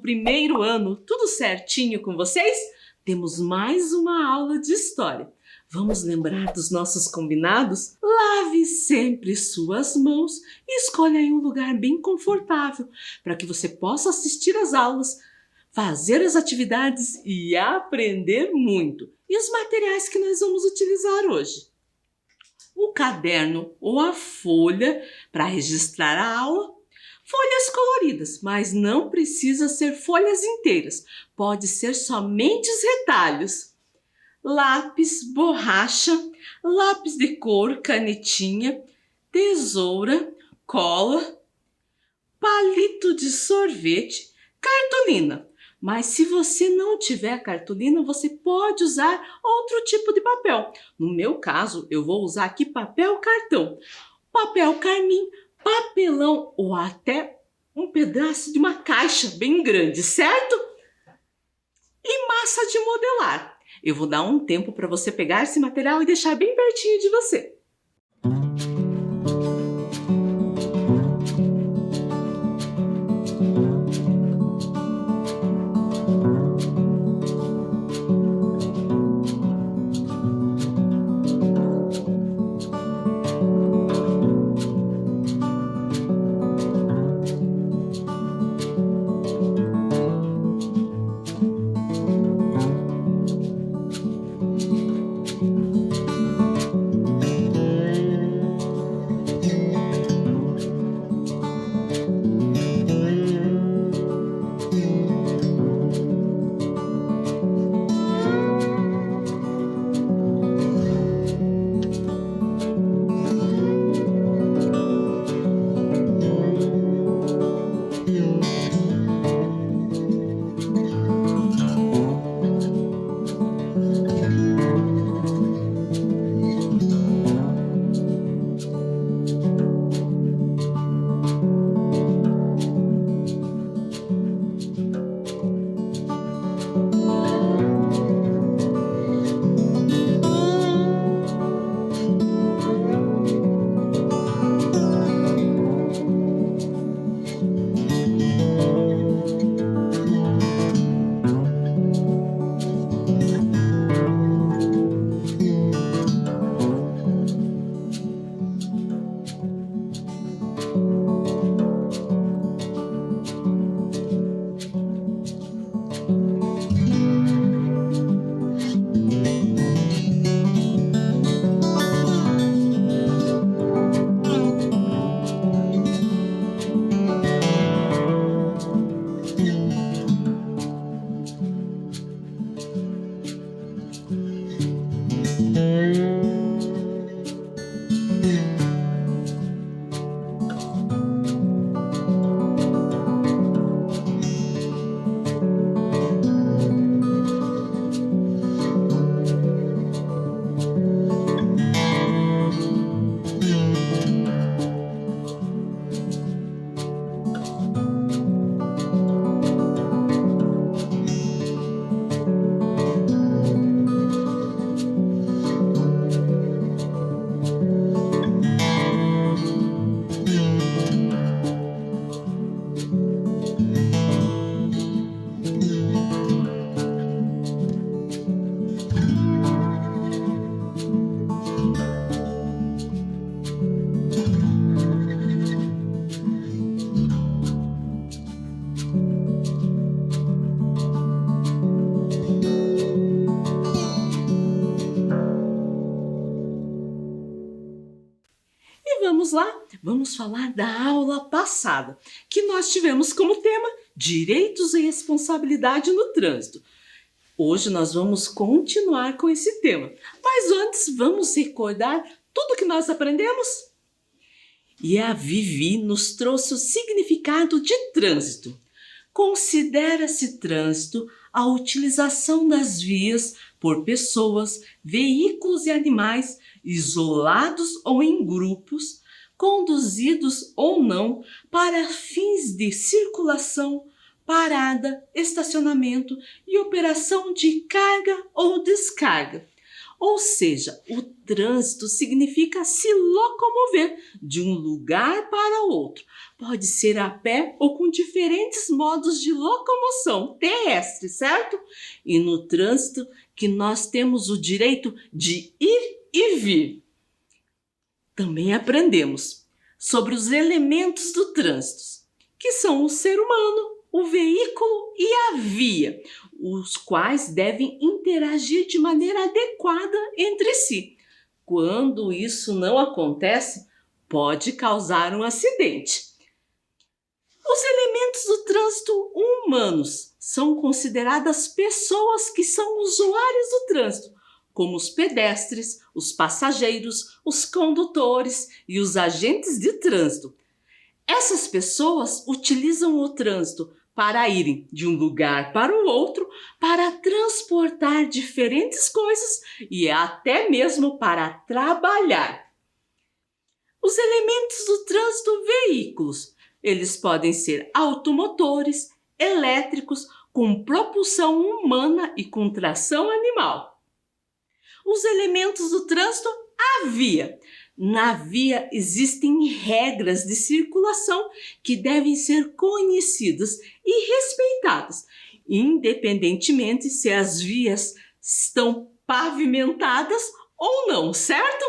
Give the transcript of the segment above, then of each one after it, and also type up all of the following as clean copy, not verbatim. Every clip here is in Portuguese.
primeiro ano, tudo certinho com vocês? Temos mais uma aula de história. Vamos lembrar dos nossos combinados? Lave sempre suas mãos e escolha aí um lugar bem confortável para que você possa assistir às aulas, fazer as atividades e aprender muito. E os materiais que nós vamos utilizar hoje? O caderno ou a folha para registrar a aula. Folhas coloridas, mas não precisa ser folhas inteiras. Pode ser somente os retalhos. Lápis, borracha, lápis de cor, canetinha, tesoura, cola, palito de sorvete, cartolina. Mas se você não tiver cartolina, você pode usar outro tipo de papel. No meu caso, eu vou usar aqui papel cartão, papel carmim, papelão ou até um pedaço de uma caixa bem grande, certo? E massa de modelar. Eu vou dar um tempo para você pegar esse material e deixar bem pertinho de você. Vamos lá, vamos falar da aula passada, que nós tivemos como tema Direitos e Responsabilidade no Trânsito. Hoje nós vamos continuar com esse tema, mas antes vamos recordar tudo que nós aprendemos? E a Vivi nos trouxe o significado de trânsito. Considera-se trânsito a utilização das vias por pessoas, veículos e animais isolados ou em grupos, conduzidos ou não para fins de circulação, parada, estacionamento e operação de carga ou descarga. Ou seja, o trânsito significa se locomover de um lugar para outro. Pode ser a pé ou com diferentes modos de locomoção terrestre, certo? E no trânsito que nós temos o direito de ir e vir. Também aprendemos sobre os elementos do trânsito, que são o ser humano, o veículo e a via, os quais devem interagir de maneira adequada entre si. Quando isso não acontece, pode causar um acidente. Os elementos do trânsito humanos são consideradas pessoas que são usuários do trânsito, como os pedestres, os passageiros, os condutores e os agentes de trânsito. Essas pessoas utilizam o trânsito para irem de um lugar para o outro, para transportar diferentes coisas e até mesmo para trabalhar. Os elementos do trânsito veículos, eles podem ser automotores, elétricos, com propulsão humana e com tração animal. Os elementos do trânsito, a via. Na via existem regras de circulação que devem ser conhecidas e respeitadas, independentemente se as vias estão pavimentadas ou não, certo?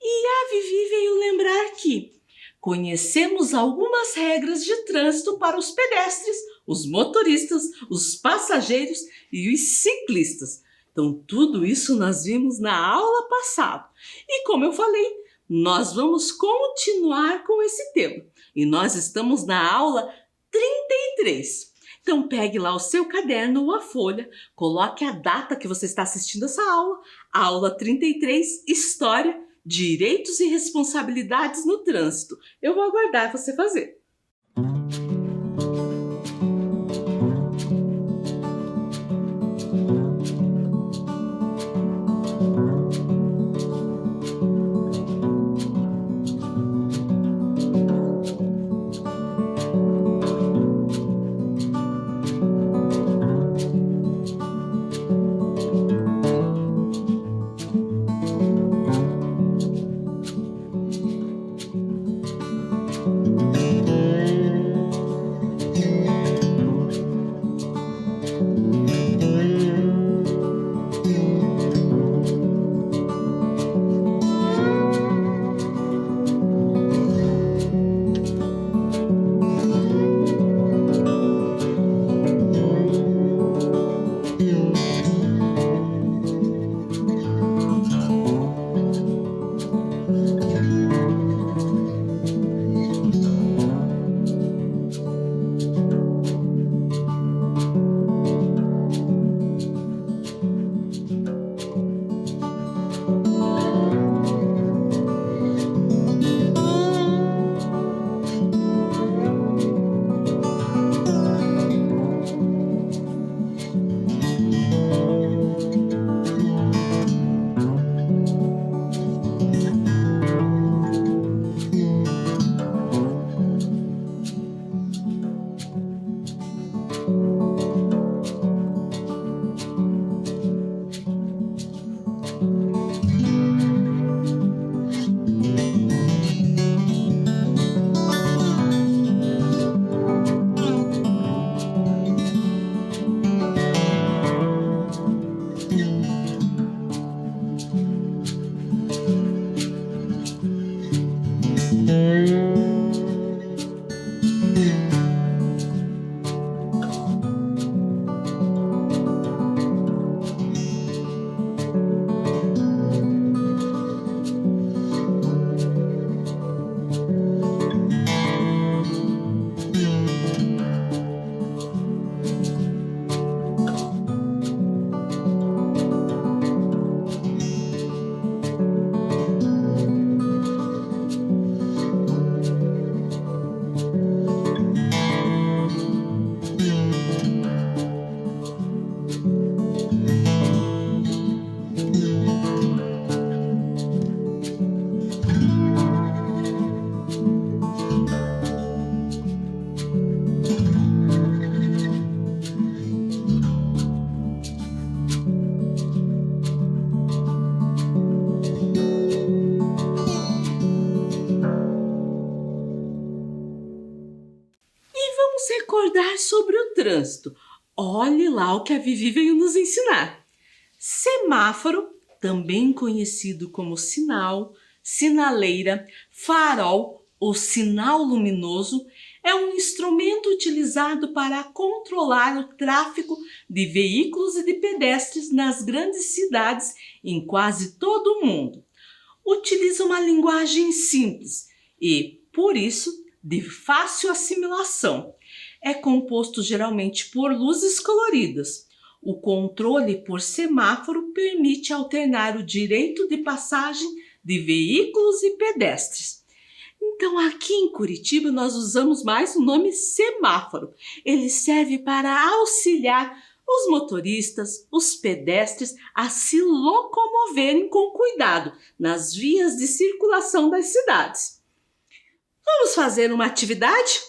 E a Vivi veio lembrar que conhecemos algumas regras de trânsito para os pedestres, os motoristas, os passageiros e os ciclistas. Então, tudo isso nós vimos na aula passada. E como eu falei, nós vamos continuar com esse tema. E nós estamos na aula 33. Então, pegue lá o seu caderno ou a folha, coloque a data que você está assistindo essa aula, aula 33, História, Direitos e Responsabilidades no Trânsito. Eu vou aguardar você fazer. estudar sobre o trânsito. Olhe lá o que a Vivi veio nos ensinar. Semáforo, também conhecido como sinal, sinaleira, farol ou sinal luminoso, é um instrumento utilizado para controlar o tráfego de veículos e de pedestres nas grandes cidades em quase todo o mundo. Utiliza uma linguagem simples e, por isso, de fácil assimilação. É composto geralmente por luzes coloridas. O controle por semáforo permite alternar o direito de passagem de veículos e pedestres. Então, aqui em Curitiba, nós usamos mais o nome semáforo. Ele serve para auxiliar os motoristas, os pedestres a se locomoverem com cuidado nas vias de circulação das cidades. Vamos fazer uma atividade?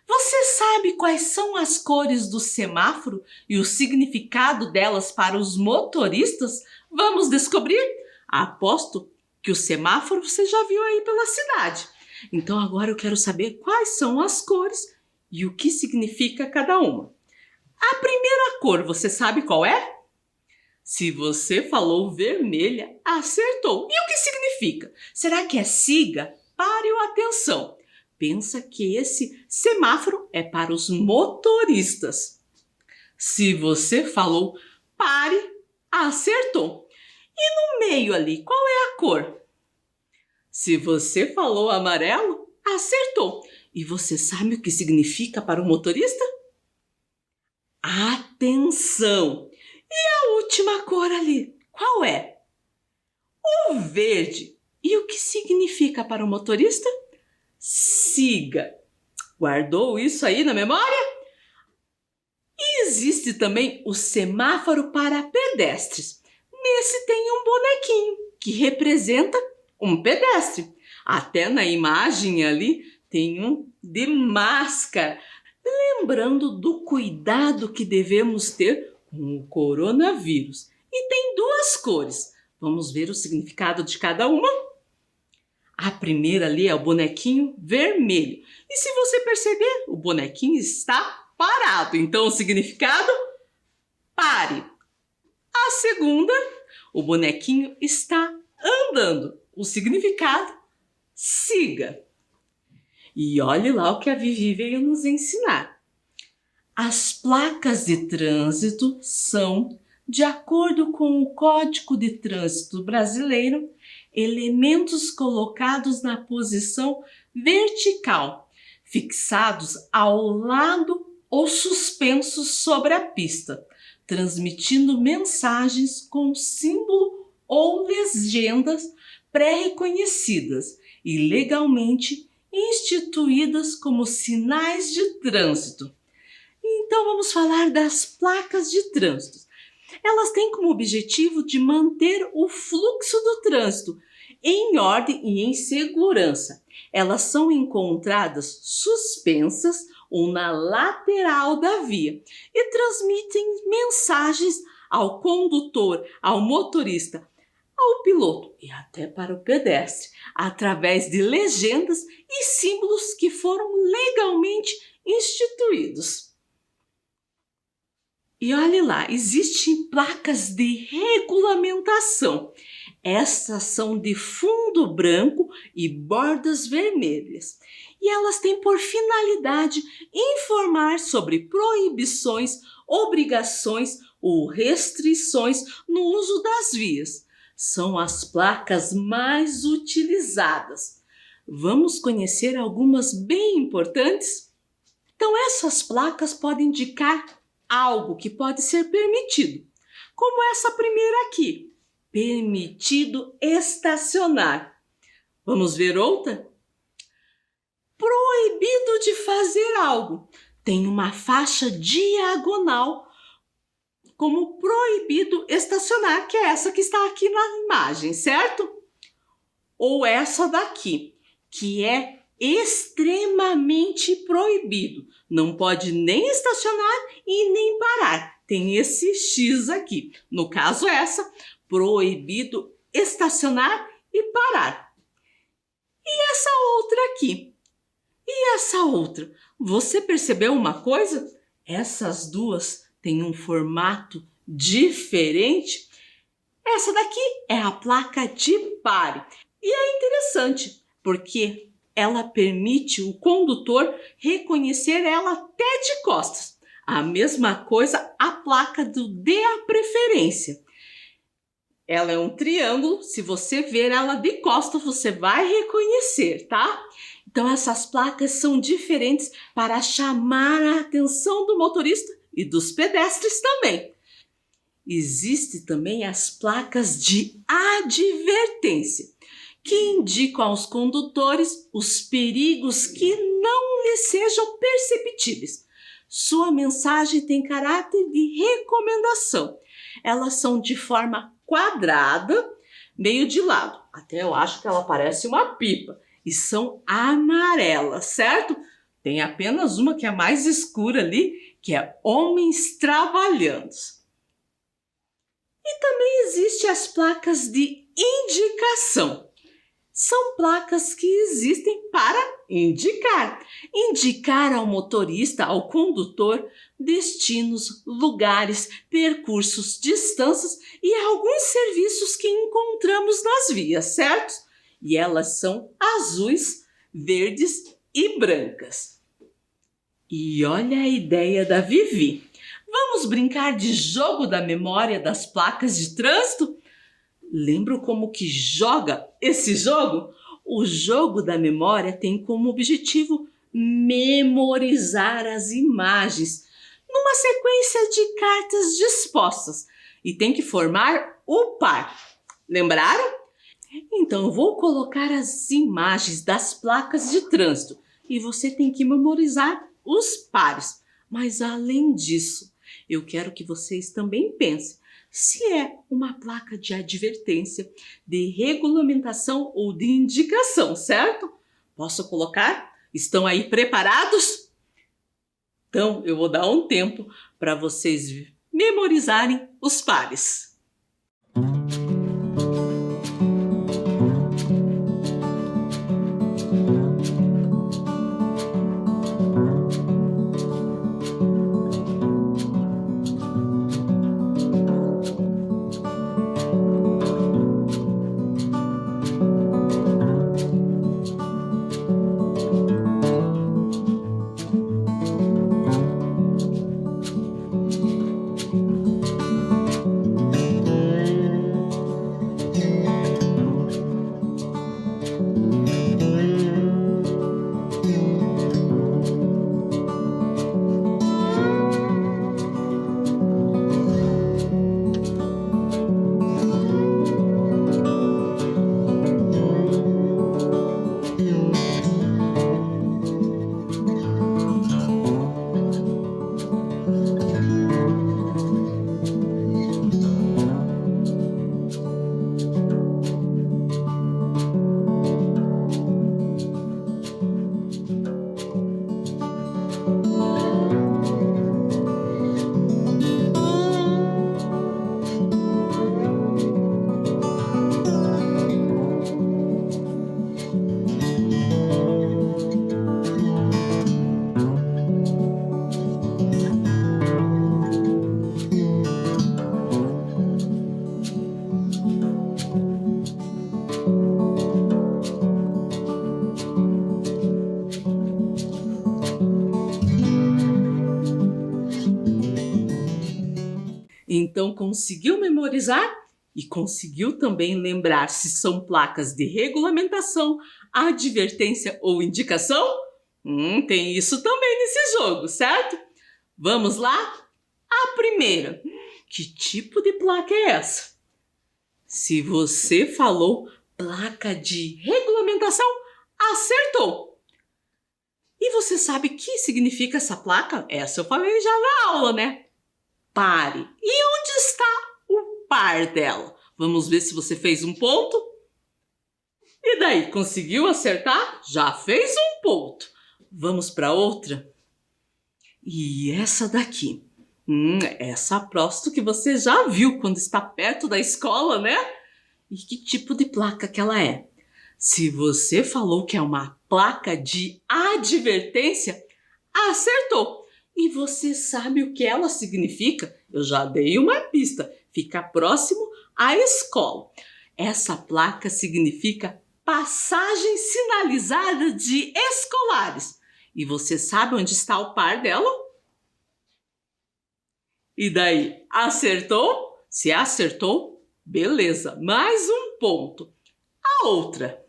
Você sabe quais são as cores do semáforo e o significado delas para os motoristas? Vamos descobrir? Aposto que o semáforo você já viu aí pela cidade. Então agora eu quero saber quais são as cores e o que significa cada uma. A primeira cor, você sabe qual é? Se você falou vermelha, acertou. E o que significa? Será que é siga? Pare ou atenção. Pensa que esse semáforo é para os motoristas. Se você falou pare, acertou. E no meio ali, qual é a cor? Se você falou amarelo, acertou. E você sabe o que significa para o motorista? Atenção! E a última cor ali, qual é? O verde. E o que significa para o motorista? Siga. Guardou isso aí na memória? E existe também o semáforo para pedestres. Nesse tem um bonequinho que representa um pedestre. Até na imagem ali tem um de máscara, lembrando do cuidado que devemos ter com o coronavírus. E tem duas cores. Vamos ver o significado de cada uma? A primeira ali é o bonequinho vermelho. E se você perceber, o bonequinho está parado. Então o significado? Pare. A segunda, o bonequinho está andando. O significado? Siga. E olhe lá o que a Vivi veio nos ensinar. As placas de trânsito são, de acordo com o Código de Trânsito Brasileiro, elementos colocados na posição vertical, fixados ao lado ou suspensos sobre a pista, transmitindo mensagens com símbolo ou legendas pré-reconhecidas e legalmente instituídas como sinais de trânsito. Então vamos falar das placas de trânsito. Elas têm como objetivo de manter o fluxo do trânsito em ordem e em segurança. Elas são encontradas suspensas ou na lateral da via e transmitem mensagens ao condutor, ao motorista, ao piloto e até para o pedestre, através de legendas e símbolos que foram legalmente instituídos. E olhe lá, existem placas de regulamentação. Essas são de fundo branco e bordas vermelhas. E elas têm por finalidade informar sobre proibições, obrigações ou restrições no uso das vias. São as placas mais utilizadas. Vamos conhecer algumas bem importantes? Então, essas placas podem indicar algo que pode ser permitido, como essa primeira aqui, permitido estacionar. Vamos ver outra? Proibido de fazer algo. Tem uma faixa diagonal como proibido estacionar, que é essa que está aqui na imagem, certo? Ou essa daqui, que é extremamente proibido. Não pode nem estacionar e nem parar. Tem esse X aqui. No caso, essa, proibido estacionar e parar. E essa outra aqui, E essa outra? Você percebeu uma coisa? Essas duas têm um formato diferente. Essa daqui é a placa de pare. E é interessante, porque ela permite o condutor reconhecer ela até de costas. A mesma coisa a placa do dê a preferência. Ela é um triângulo, se você ver ela de costas, você vai reconhecer, tá? Então essas placas são diferentes para chamar a atenção do motorista e dos pedestres também. Existem também as placas de advertência, que indicam aos condutores os perigos que não lhes sejam perceptíveis. Sua mensagem tem caráter de recomendação. Elas são de forma quadrada, meio de lado. Até eu acho que ela parece uma pipa. E são amarelas, certo? Tem apenas uma que é mais escura ali, que é homens trabalhando. E também existem as placas de indicação. São placas que existem para indicar. Indicar ao motorista, ao condutor, destinos, lugares, percursos, distâncias e alguns serviços que encontramos nas vias, certo? E elas são azuis, verdes e brancas. E olha a ideia da Vivi. Vamos brincar de jogo da memória das placas de trânsito? Lembram como que joga esse jogo? O jogo da memória tem como objetivo memorizar as imagens numa sequência de cartas dispostas e tem que formar o par. Lembraram? Então eu vou colocar as imagens das placas de trânsito e você tem que memorizar os pares. Mas além disso, eu quero que vocês também pensem se é uma placa de advertência, de regulamentação ou de indicação, certo? Posso colocar? Estão aí preparados? Então, eu vou dar um tempo para vocês memorizarem os pares. Então, conseguiu memorizar e conseguiu também lembrar se são placas de regulamentação, advertência ou indicação? Tem isso também nesse jogo, certo? Vamos lá? A primeira. Que tipo de placa é essa? Se você falou placa de regulamentação, acertou! E você sabe o que significa essa placa? Essa eu falei já na aula, né? Pare. E onde está o par dela? Vamos ver se você fez um ponto. E daí, conseguiu acertar? Já fez um ponto. Vamos para outra? E essa daqui? Essa aposto que você já viu quando está perto da escola, né? E que tipo de placa que ela é? Se você falou que é uma placa de advertência, acertou! E você sabe o que ela significa? Eu já dei uma pista. Fica próximo à escola. Essa placa significa passagem sinalizada de escolares. E você sabe onde está o par dela? E daí, acertou? Se acertou, beleza, mais um ponto. A outra.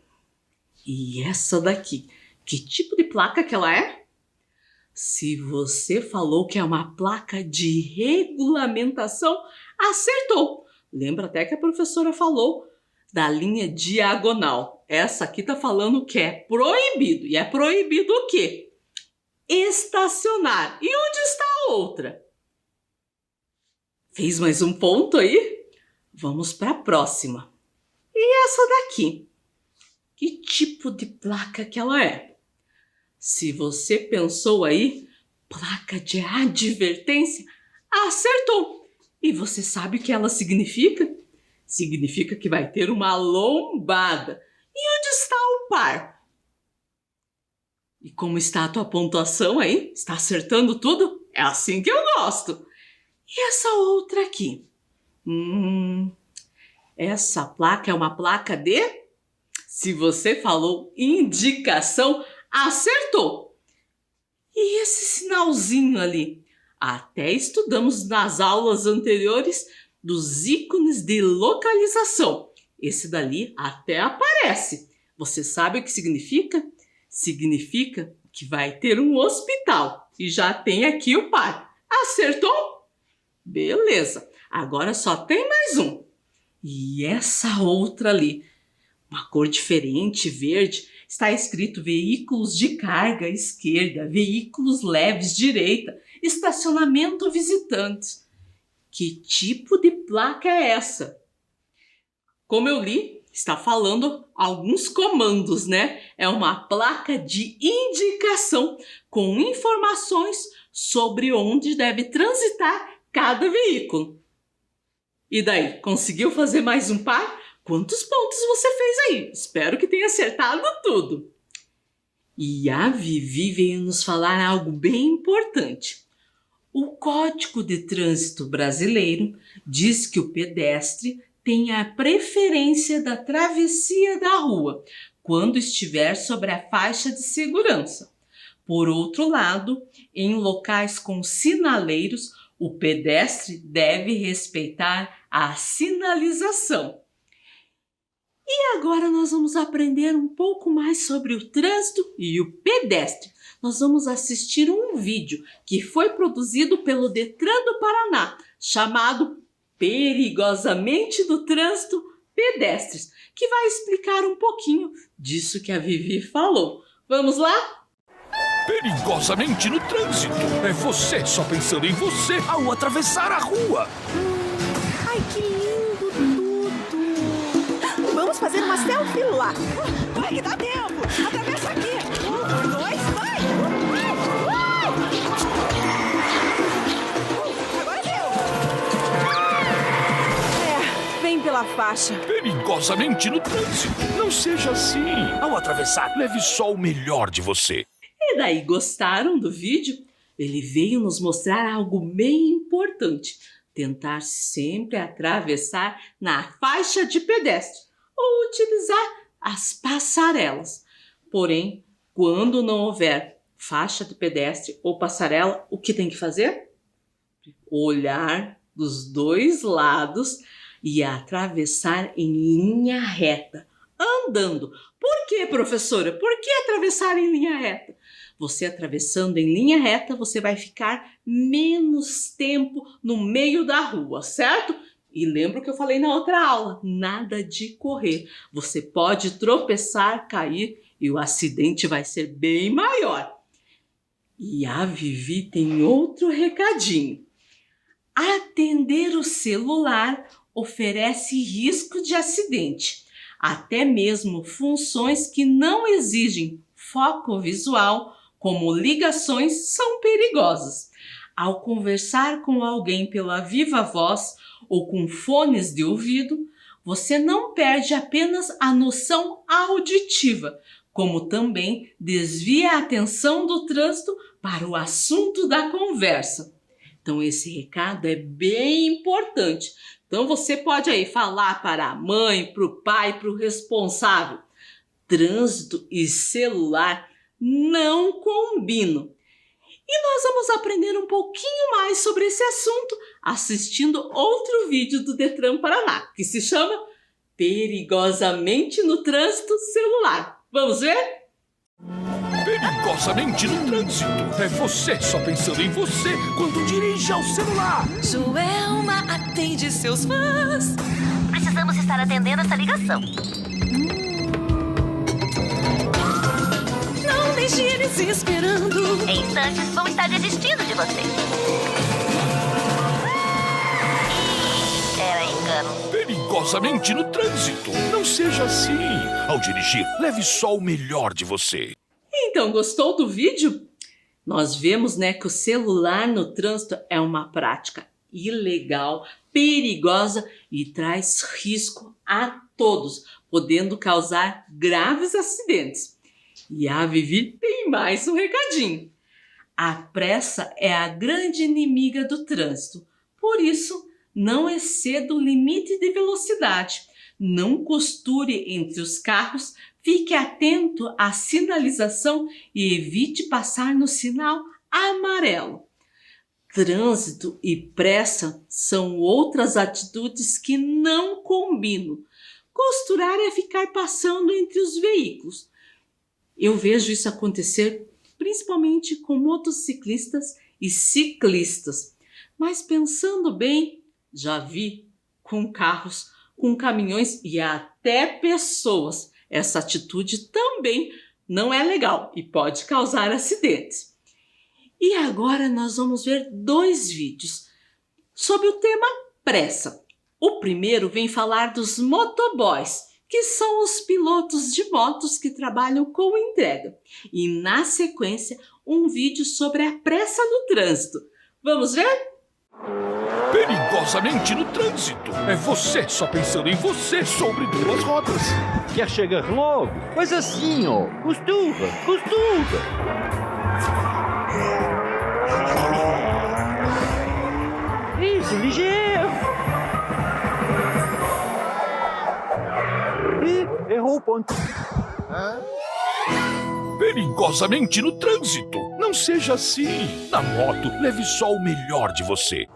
E essa daqui, que tipo de placa que ela é? Se você falou que é uma placa de regulamentação, acertou. Lembra até que a professora falou da linha diagonal. Essa aqui tá falando que é proibido. E é proibido o quê? Estacionar. E onde está a outra? Fez mais um ponto aí? Vamos para a próxima. E essa daqui? Que tipo de placa que ela é? Se você pensou aí, placa de advertência, acertou! E você sabe o que ela significa? Significa que vai ter uma lombada. E onde está o par? E como está a tua pontuação aí? Está acertando tudo? É assim que eu gosto! E essa outra aqui? Essa placa é uma placa de... Se você falou indicação, acertou! E esse sinalzinho ali? Até estudamos nas aulas anteriores dos ícones de localização. Esse dali até aparece. Você sabe o que significa? Significa que vai ter um hospital. E já tem aqui o par. Acertou? Beleza. Agora só tem mais um. E essa outra ali? Uma cor diferente, verde. Está escrito veículos de carga esquerda, veículos leves direita, estacionamento visitantes. Que tipo de placa é essa? Como eu li, está falando alguns comandos, né? É uma placa de indicação com informações sobre onde deve transitar cada veículo. E daí, conseguiu fazer mais um par? Quantos pontos você fez aí? Espero que tenha acertado tudo. E a Vivi veio nos falar algo bem importante. O Código de Trânsito Brasileiro diz que o pedestre tem a preferência da travessia da rua quando estiver sobre a faixa de segurança. Por outro lado, em locais com sinaleiros, o pedestre deve respeitar a sinalização. E agora nós vamos aprender um pouco mais sobre o trânsito e o pedestre. Nós vamos assistir um vídeo que foi produzido pelo Detran do Paraná, chamado Perigosamente do Trânsito Pedestres, que vai explicar um pouquinho disso que a Vivi falou. Vamos lá? Perigosamente no trânsito. É você só pensando em você ao atravessar a rua. Ai, que lindo tudo! Vamos fazer uma selfie lá. Vai que dá tempo! Atravessa aqui! 1, 2, vai! Agora deu! Vem pela faixa. Perigosamente no trânsito. Não seja assim. Ao atravessar, leve só o melhor de você. E daí, gostaram do vídeo? Ele veio nos mostrar algo bem importante. Tentar sempre atravessar na faixa de pedestre ou utilizar as passarelas. Porém, quando não houver faixa de pedestre ou passarela, o que tem que fazer? Olhar dos dois lados e atravessar em linha reta, andando. Por que, professora? Por que atravessar em linha reta? Você atravessando em linha reta, você vai ficar menos tempo no meio da rua, certo? E lembra o que eu falei na outra aula, nada de correr. Você pode tropeçar, cair e o acidente vai ser bem maior. E a Vivi tem outro recadinho. Atender o celular oferece risco de acidente. Até mesmo funções que não exigem foco visual, como ligações, são perigosas. Ao conversar com alguém pela viva voz ou com fones de ouvido, você não perde apenas a noção auditiva, como também desvia a atenção do trânsito para o assunto da conversa. Então esse recado é bem importante. Então você pode aí falar para a mãe, para o pai, para o responsável. Trânsito e celular não combinam. E nós vamos aprender um pouquinho mais sobre esse assunto assistindo outro vídeo do Detran Paraná, que se chama Perigosamente no Trânsito Celular. Vamos ver? Perigosamente no trânsito. É você só pensando em você quando dirige ao celular. Joelma atende seus fãs. Precisamos estar atendendo essa ligação. Não deixe eles esperando. Em instantes vão estar desistindo de você. Era engano. Perigosamente no trânsito. Não seja assim. Ao dirigir, leve só o melhor de você. Então, gostou do vídeo? Nós vemos, que o celular no trânsito é uma prática ilegal, perigosa e traz risco a todos, podendo causar graves acidentes. E a Vivi tem mais um recadinho. A pressa é a grande inimiga do trânsito. Por isso, não exceda o limite de velocidade. Não costure entre os carros, fique atento à sinalização e evite passar no sinal amarelo. Trânsito e pressa são outras atitudes que não combinam. Costurar é ficar passando entre os veículos. Eu vejo isso acontecer principalmente com motociclistas e ciclistas. Mas pensando bem, já vi com carros, com caminhões e até pessoas. Essa atitude também não é legal e pode causar acidentes. E agora nós vamos ver 2 vídeos sobre o tema pressa. O primeiro vem falar dos motoboys, que são os pilotos de motos que trabalham com entrega. E na sequência, um vídeo sobre a pressa no trânsito. Vamos ver? Perigosamente no trânsito. É você só pensando em você sobre 2 rodas. Quer chegar logo? Mas assim, ó. Costura, costura. Isso, ligeiro. Ih, errou o ponto. Perigosamente no trânsito. Não seja assim. Na moto, leve só o melhor de você.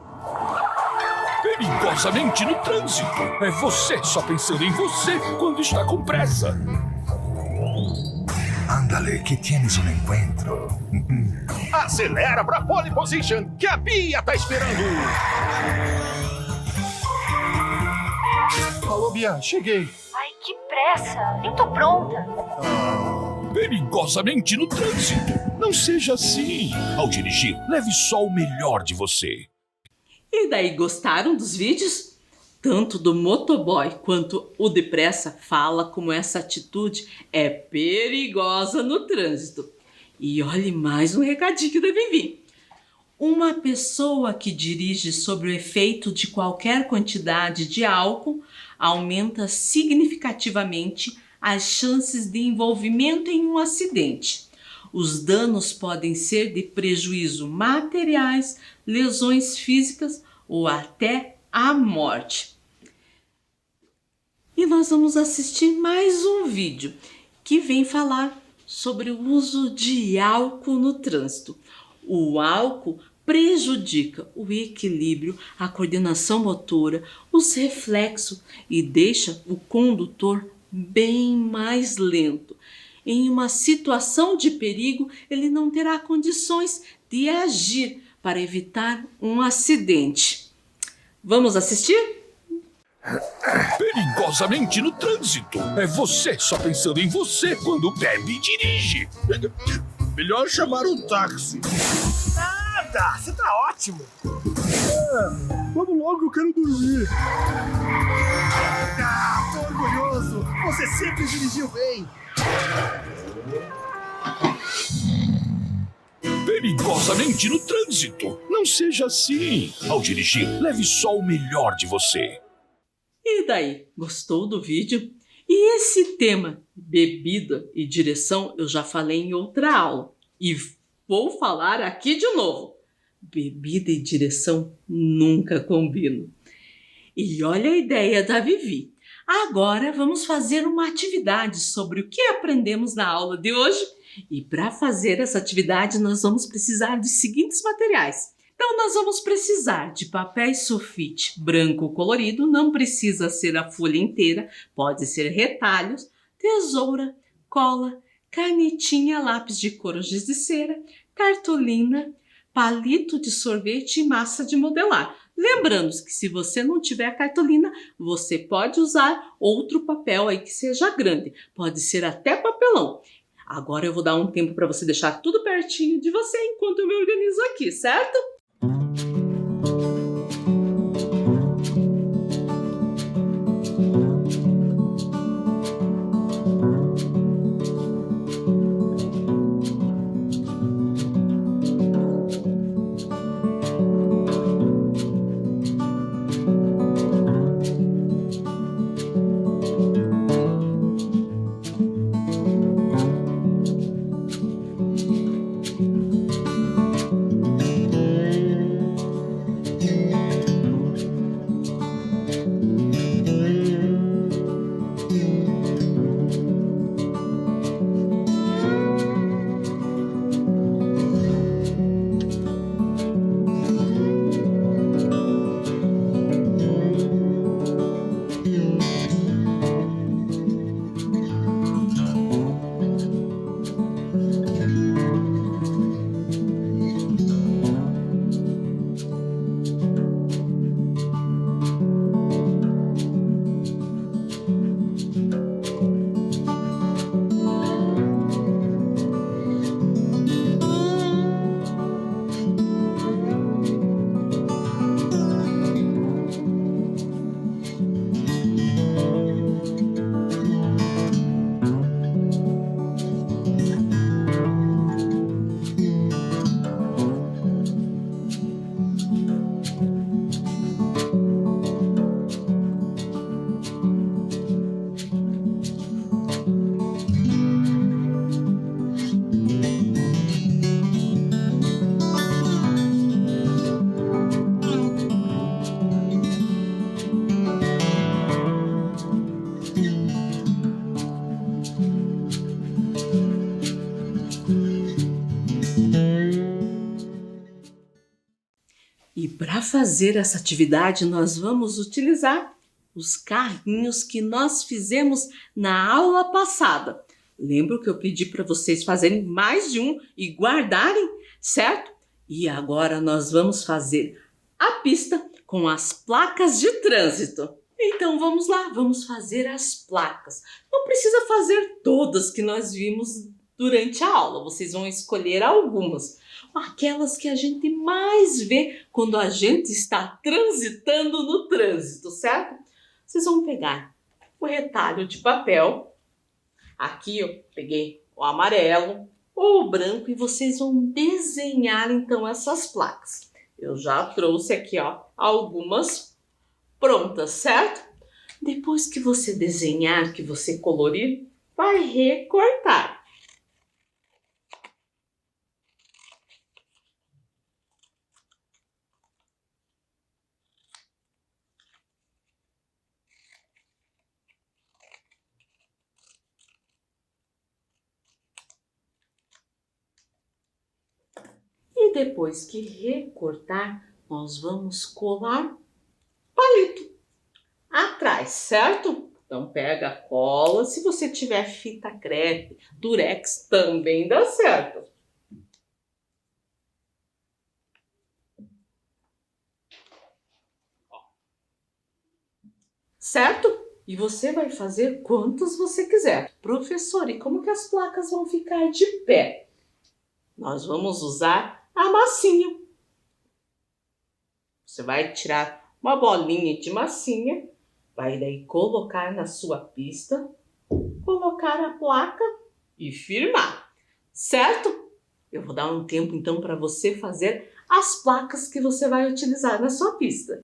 Perigosamente no trânsito. É você só pensando em você quando está com pressa. Ándale, que tienes un encuentro. Acelera pra pole position, que a Bia tá esperando. Alô, Bia, cheguei. Ai, que pressa. Nem tô pronta. Perigosamente no trânsito. Não seja assim. Ao dirigir, leve só o melhor de você. E daí, gostaram dos vídeos? Tanto do motoboy quanto o de pressa fala como essa atitude é perigosa no trânsito. E olhe mais um recadinho da Vivi. Uma pessoa que dirige sob o efeito de qualquer quantidade de álcool aumenta significativamente as chances de envolvimento em um acidente. Os danos podem ser de prejuízo materiais, lesões físicas ou até a morte. E nós vamos assistir mais um vídeo que vem falar sobre o uso de álcool no trânsito. O álcool prejudica o equilíbrio, a coordenação motora, os reflexos e deixa o condutor bem mais lento. Em uma situação de perigo, ele não terá condições de agir para evitar um acidente. Vamos assistir? Perigosamente no trânsito. É você só pensando em você quando bebe e dirige. Melhor chamar um táxi. Nada, você tá ótimo. Vamos logo, eu quero dormir. Ah, tô orgulhoso. Você sempre dirigiu bem. Perigosamente no trânsito. Não seja assim. Ao dirigir, leve só o melhor de você. E daí, gostou do vídeo? E esse tema, bebida e direção, eu já falei em outra aula. E vou falar aqui de novo. Bebida e direção nunca combinam. E olha a ideia da Vivi. Agora vamos fazer uma atividade sobre o que aprendemos na aula de hoje. E para fazer essa atividade nós vamos precisar dos seguintes materiais. Então nós vamos precisar de papel sulfite branco colorido, não precisa ser a folha inteira, pode ser retalhos, tesoura, cola, canetinha, lápis de cor, giz de cera, cartolina, palito de sorvete e massa de modelar. Lembrando que se você não tiver cartolina, você pode usar outro papel aí que seja grande. Pode ser até papelão. Agora eu vou dar um tempo para você deixar tudo pertinho de você enquanto eu me organizo aqui, certo? E para fazer essa atividade, nós vamos utilizar os carrinhos que nós fizemos na aula passada. Lembra que eu pedi para vocês fazerem mais de um e guardarem, certo? E agora nós vamos fazer a pista com as placas de trânsito. Então vamos lá, vamos fazer as placas. Não precisa fazer todas que nós vimos durante a aula, vocês vão escolher algumas. Aquelas que a gente mais vê quando a gente está transitando no trânsito, certo? Vocês vão pegar o retalho de papel. Aqui eu peguei o amarelo ou o branco e vocês vão desenhar então essas placas. Eu já trouxe aqui, ó, algumas prontas, certo? Depois que você desenhar, que você colorir, vai recortar. E depois que recortar, nós vamos colar palito atrás, certo? Então pega a cola, se você tiver fita crepe, durex, também dá certo. Certo? E você vai fazer quantos você quiser. Professor, e como que as placas vão ficar de pé? Nós vamos usar a massinha. Você vai tirar uma bolinha de massinha, vai daí colocar na sua pista, colocar a placa e firmar, certo? Eu vou dar um tempo então para você fazer as placas que você vai utilizar na sua pista.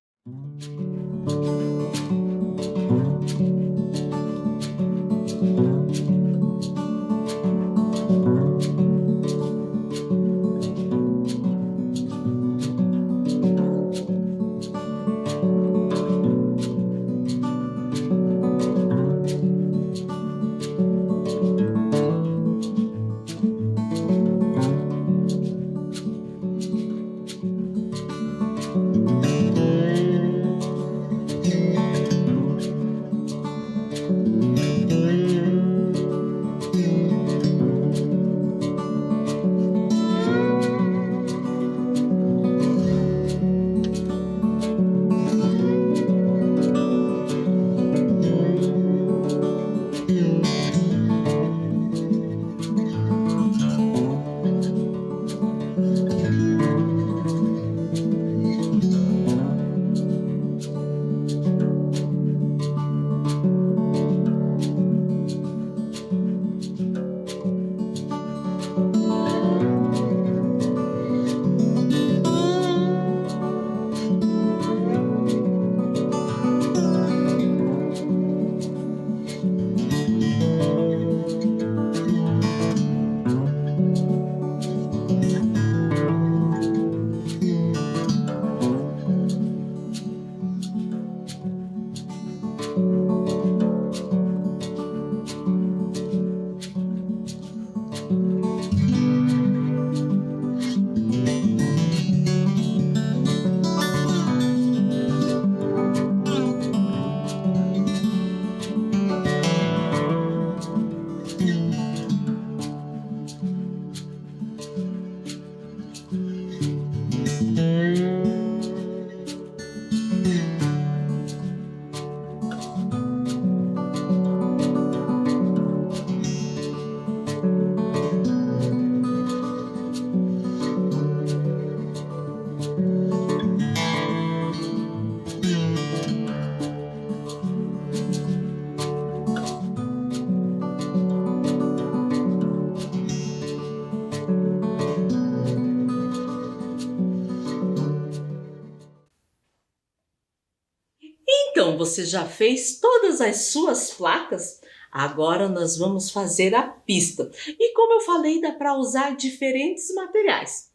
Então você já fez todas as suas placas? Agora nós vamos fazer a pista. E como eu falei, dá para usar diferentes materiais,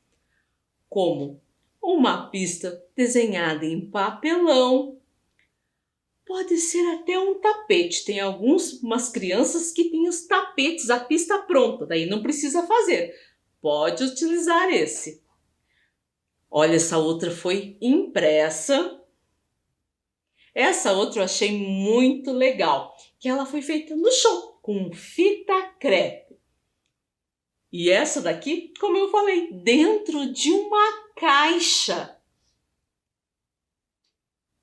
como uma pista desenhada em papelão, pode ser até um tapete. Tem umas crianças que têm os tapetes, a pista pronta, daí não precisa fazer. Pode utilizar esse. Olha, essa outra foi impressa. Essa outra eu achei muito legal, que ela foi feita no chão, com fita crepe. E essa daqui, como eu falei, dentro de uma caixa.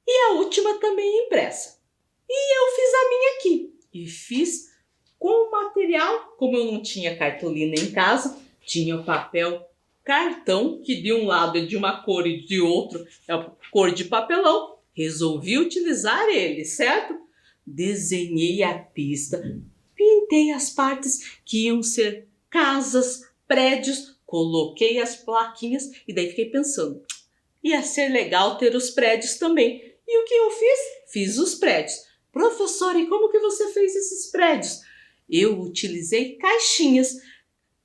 E a última também impressa. E eu fiz a minha aqui. E fiz com material, como eu não tinha cartolina em casa, tinha o papel cartão, que de um lado é de uma cor e de outro é a cor de papelão. Resolvi utilizar ele, certo? Desenhei a pista, pintei as partes que iam ser casas, prédios, coloquei as plaquinhas e daí fiquei pensando, ia ser legal ter os prédios também. E o que eu fiz? Fiz os prédios. Professora, e como que você fez esses prédios? Eu utilizei caixinhas,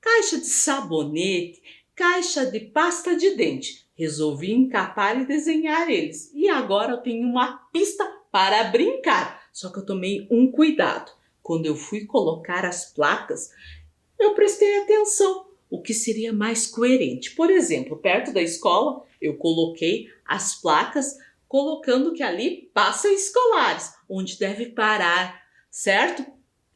caixa de sabonete, caixa de pasta de dente. Resolvi encapar e desenhar eles. E agora eu tenho uma pista para brincar. Só que eu tomei um cuidado. Quando eu fui colocar as placas, eu prestei atenção. O que seria mais coerente? Por exemplo, perto da escola, eu coloquei as placas colocando que ali passam escolares, onde deve parar, certo?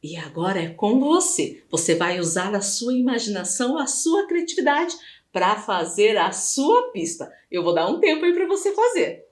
E agora é com você. Você vai usar a sua imaginação, a sua criatividade para fazer a sua pista. Eu vou dar um tempo aí para você fazer.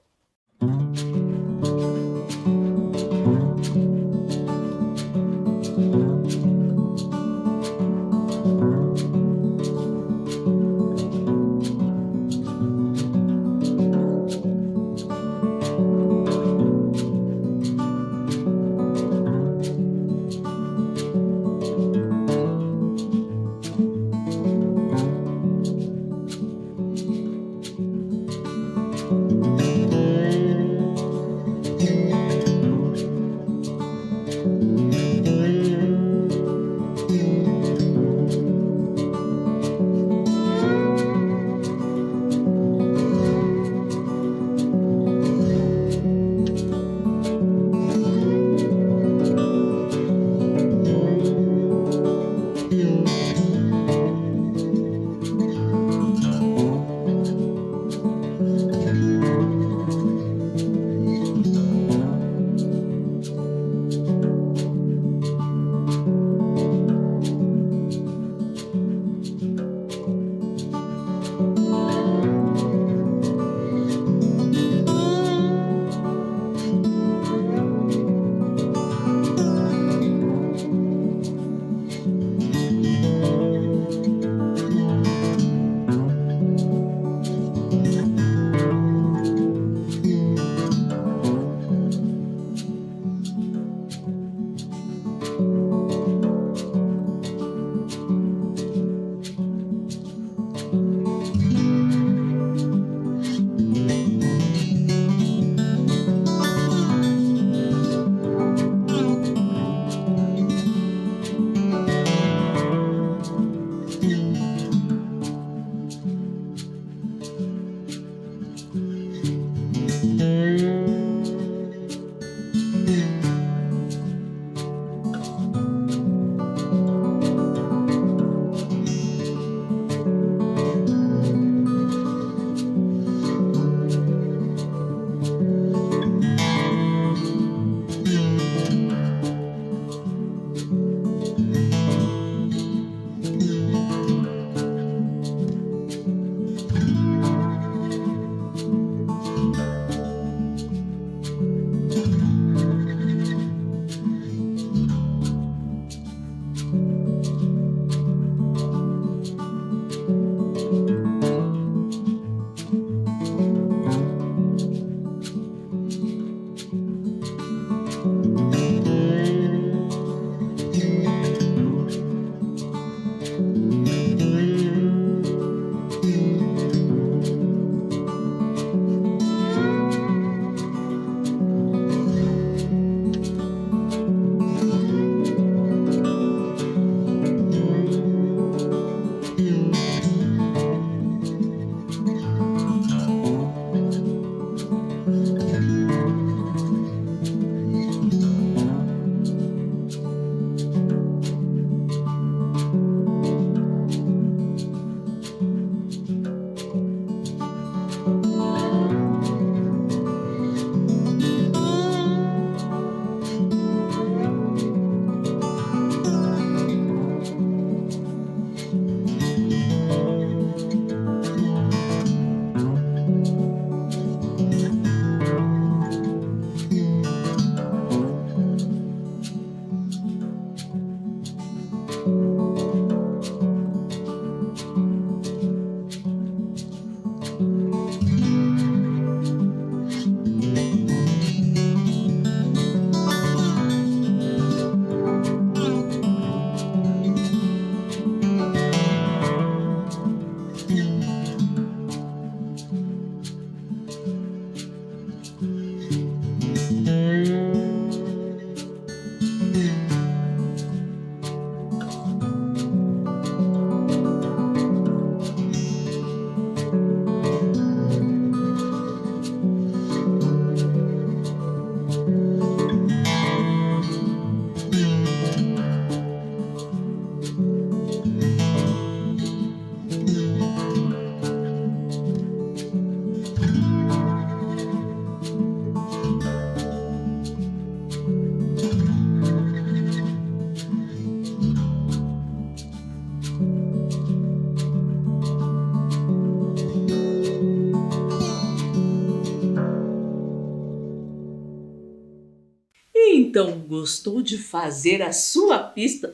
Então, gostou de fazer a sua pista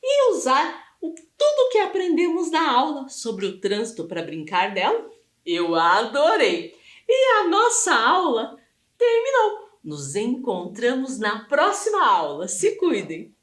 e usar tudo que aprendemos na aula sobre o trânsito para brincar dela? Eu adorei! E a nossa aula terminou. Nos encontramos na próxima aula. Se cuidem!